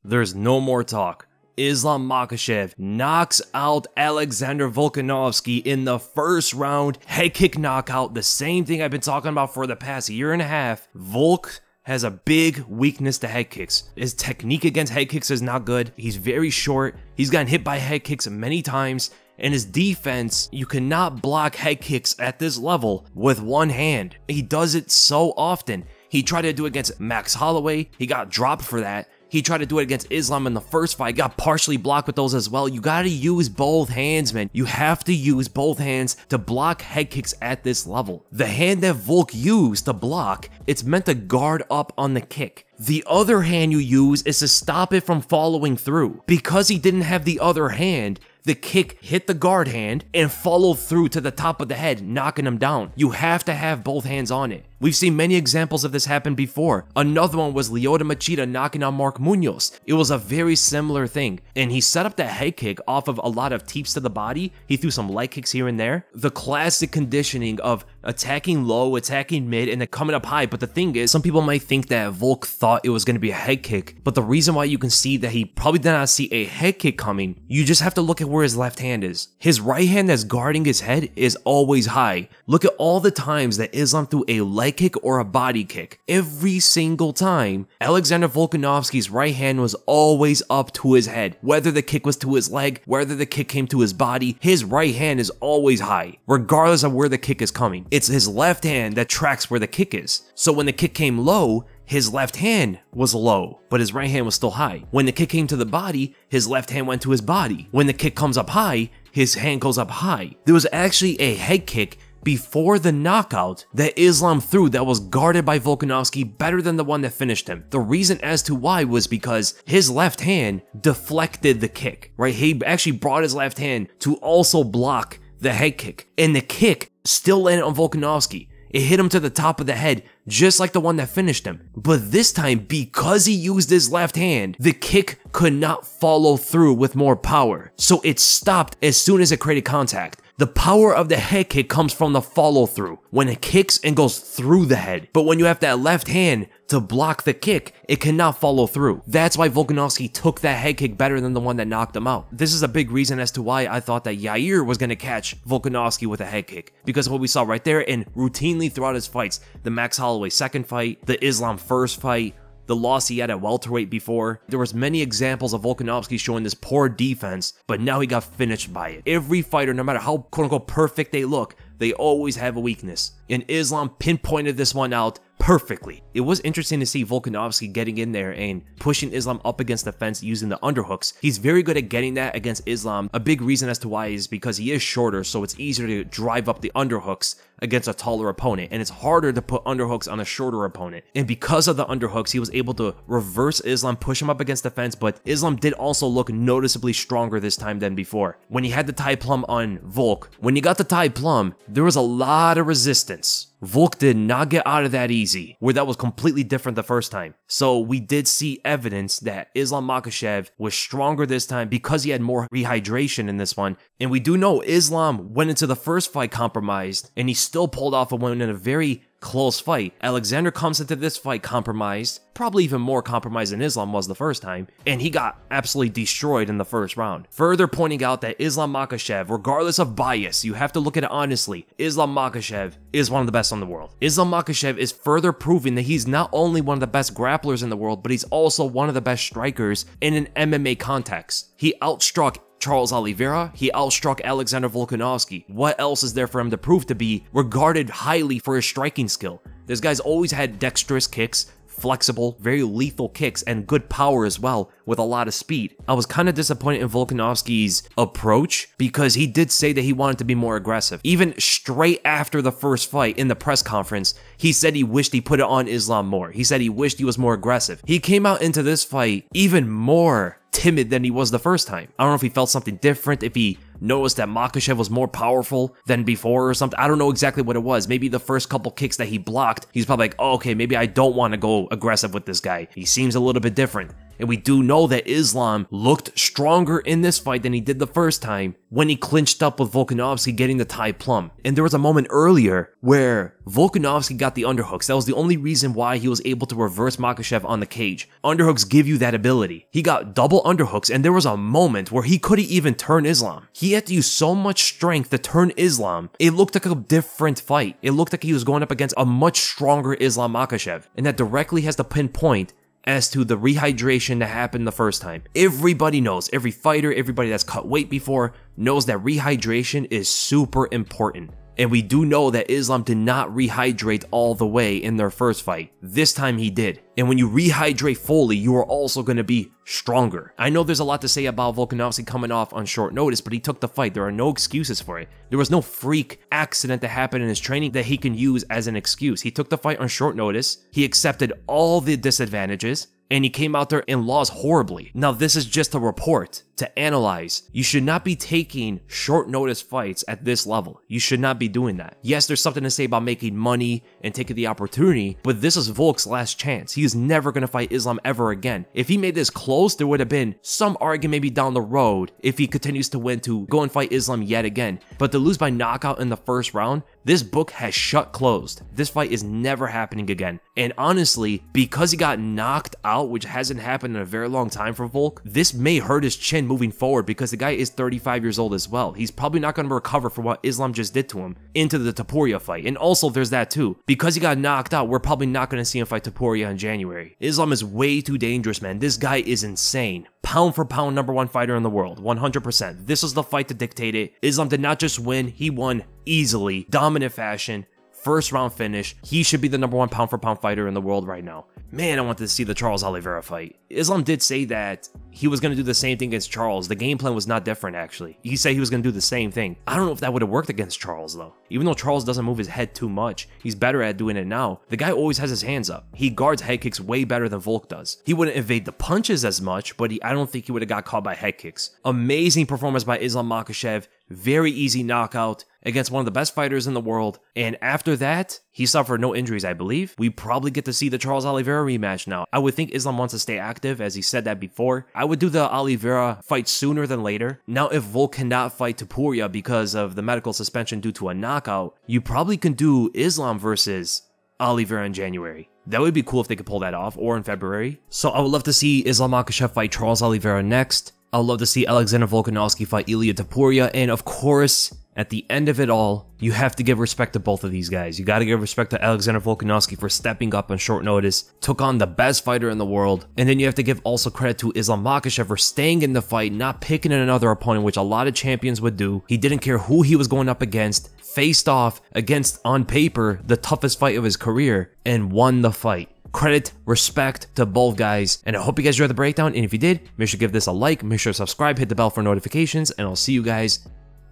There's no more talk. Islam Makhachev knocks out Alexander Volkanovski in the first round. Head kick knockout, the same thing I've been talking about for the past year and a half. Volk has a big weakness to head kicks. His technique against head kicks is not good. He's very short. He's gotten hit by head kicks many times. And his defense, you cannot block head kicks at this level with one hand. He does it so often. He tried to do it against Max Holloway. He got dropped for that. He tried to do it against Islam in the first fight, got partially blocked with those as well. You gotta use both hands, man. You have to use both hands to block head kicks at this level. The hand that Volk used to block, it's meant to guard up on the kick. The other hand you use is to stop it from following through. Because he didn't have the other hand, the kick hit the guard hand and followed through to the top of the head, knocking him down. You have to have both hands on it. We've seen many examples of this happen before. Another one was Lyoto Machida knocking out Mark Munoz. It was a very similar thing. And he set up that head kick off of a lot of teeps to the body. He threw some leg kicks here and there. The classic conditioning of attacking low, attacking mid, and then coming up high. But the thing is, some people might think that Volk thought it was going to be a head kick. But the reason why you can see that he probably did not see a head kick coming, you just have to look at where his left hand is. His right hand that's guarding his head is always high. Look at all the times that Islam threw a leg kick or a body kick. Every single time, Alexander Volkanovski's right hand was always up to his head. Whether the kick was to his leg, whether the kick came to his body, his right hand is always high, regardless of where the kick is coming. It's his left hand that tracks where the kick is. So when the kick came low, his left hand was low, but his right hand was still high. When the kick came to the body, his left hand went to his body. When the kick comes up high, his hand goes up high. There was actually a head kick before the knockout that Islam threw that was guarded by Volkanovski better than the one that finished him. The reason as to why was because his left hand deflected the kick, right? He actually brought his left hand to also block the head kick, and the kick still landed on Volkanovski. It hit him to the top of the head, just like the one that finished him. But this time, because he used his left hand, the kick could not follow through with more power. So it stopped as soon as it created contact. The power of the head kick comes from the follow through, when it kicks and goes through the head. But when you have that left hand to block the kick, it cannot follow through. That's why Volkanovski took that head kick better than the one that knocked him out. This is a big reason as to why I thought that Yair was going to catch Volkanovski with a head kick. Because of what we saw right there and routinely throughout his fights. The Max Holloway second fight, the Islam first fight, the loss he had at welterweight before. There was many examples of Volkanovski showing this poor defense, but now he got finished by it. Every fighter, no matter how quote-unquote perfect they look, they always have a weakness. And Islam pinpointed this one out perfectly. It was interesting to see Volkanovski getting in there and pushing Islam up against the fence using the underhooks. He's very good at getting that against Islam. A big reason as to why is because he is shorter, so it's easier to drive up the underhooks against a taller opponent, and it's harder to put underhooks on a shorter opponent. And because of the underhooks, he was able to reverse Islam, push him up against the fence, but Islam did also look noticeably stronger this time than before. When he had the Thai plum on Volk, when he got the Thai plum, there was a lot of resistance. Volk did not get out of that easy, where that was completely different the first time. So we did see evidence that Islam Makhachev was stronger this time because he had more rehydration in this one. And we do know Islam went into the first fight compromised, and he still pulled off a win in a very close fight. Alexander comes into this fight compromised, probably even more compromised than Islam was the first time, and he got absolutely destroyed in the first round. Further pointing out that Islam Makhachev, regardless of bias, you have to look at it honestly, Islam Makhachev is one of the best in the world. Islam Makhachev is further proving that he's not only one of the best grapplers in the world, but he's also one of the best strikers in an MMA context. He outstruck Charles Oliveira, he outstruck Alexander Volkanovski. What else is there for him to prove to be regarded highly for his striking skill? This guy's always had dexterous kicks, flexible, very lethal kicks, and good power as well, with a lot of speed. I was kind of disappointed in Volkanovski's approach because he did say that he wanted to be more aggressive. Even straight after the first fight in the press conference, he said he wished he put it on Islam more. He said he wished he was more aggressive. He came out into this fight even more timid than he was the first time. I don't know if he felt something different, if he noticed that Makhachev was more powerful than before or something. I don't know exactly what it was. Maybe the first couple kicks that he blocked, he's probably like, oh, okay, maybe I don't want to go aggressive with this guy. He seems a little bit different. And we do know that Islam looked stronger in this fight than he did the first time when he clinched up with Volkanovski getting the Thai plum. And there was a moment earlier where Volkanovski got the underhooks. That was the only reason why he was able to reverse Makhachev on the cage. Underhooks give you that ability. He got double underhooks, and there was a moment where he couldn't even turn Islam. He had to use so much strength to turn Islam. It looked like a different fight. It looked like he was going up against a much stronger Islam Makhachev. And that directly has to pinpoint as to the rehydration that happened the first time. Everybody knows, every fighter, everybody that's cut weight before knows that rehydration is super important. And we do know that Islam did not rehydrate all the way in their first fight. This time he did. And when you rehydrate fully, you are also going to be stronger. I know there's a lot to say about Volkanovski coming off on short notice, but he took the fight. There are no excuses for it. There was no freak accident that happened in his training that he can use as an excuse. He took the fight on short notice. He accepted all the disadvantages, and he came out there and lost horribly. Now, this is just a report to analyze. You should not be taking short notice fights at this level. You should not be doing that. Yes, there's something to say about making money and taking the opportunity, but this is Volk's last chance. He is never going to fight Islam ever again. If he made this close, there would have been some argument maybe down the road if he continues to win to go and fight Islam yet again. But to lose by knockout in the first round, this book has shut closed. This fight is never happening again. And honestly, because he got knocked out, which hasn't happened in a very long time for Volk, this may hurt his chin moving forward because the guy is 35 years old as well. He's probably not going to recover from what Islam just did to him into the Topuria fight. And also there's that too. Because he got knocked out, we're probably not going to see him fight Topuria in January. Islam is way too dangerous, man. This guy is insane. Pound for pound #1 fighter in the world, 100%. This was the fight to dictate it. Islam did not just win, he won easily, dominant fashion. First round finish. He should be the #1 pound for pound fighter in the world right now. Man, I wanted to see the Charles Oliveira fight. Islam did say that he was going to do the same thing against Charles. The game plan was not different, actually. He said he was going to do the same thing. I don't know if that would have worked against Charles, though. Even though Charles doesn't move his head too much, he's better at doing it now. The guy always has his hands up. He guards head kicks way better than Volk does. He wouldn't evade the punches as much, but I don't think he would have got caught by head kicks. Amazing performance by Islam Makhachev. Very easy knockout against one of the best fighters in the world. And after that, he suffered no injuries, I believe. We probably get to see the Charles Oliveira rematch now. I would think Islam wants to stay active, as he said that before. I would do the Oliveira fight sooner than later. Now, if Volk cannot fight Topuria because of the medical suspension due to a knockout, you probably can do Islam versus Oliveira in January. That would be cool if they could pull that off, or in February. So I would love to see Islam Makhachev fight Charles Oliveira next. I would love to see Alexander Volkanovski fight Ilia Topuria, and of course, at the end of it all, you have to give respect to both of these guys. You gotta give respect to Alexander Volkanovski for stepping up on short notice, took on the best fighter in the world, and then you have to give also credit to Islam Makhachev for staying in the fight, not picking another opponent, which a lot of champions would do. He didn't care who he was going up against, faced off against, on paper, the toughest fight of his career, and won the fight. Credit, respect to both guys, and I hope you guys enjoyed the breakdown, and if you did, make sure to give this a like, make sure to subscribe, hit the bell for notifications, and I'll see you guys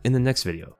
in the next video.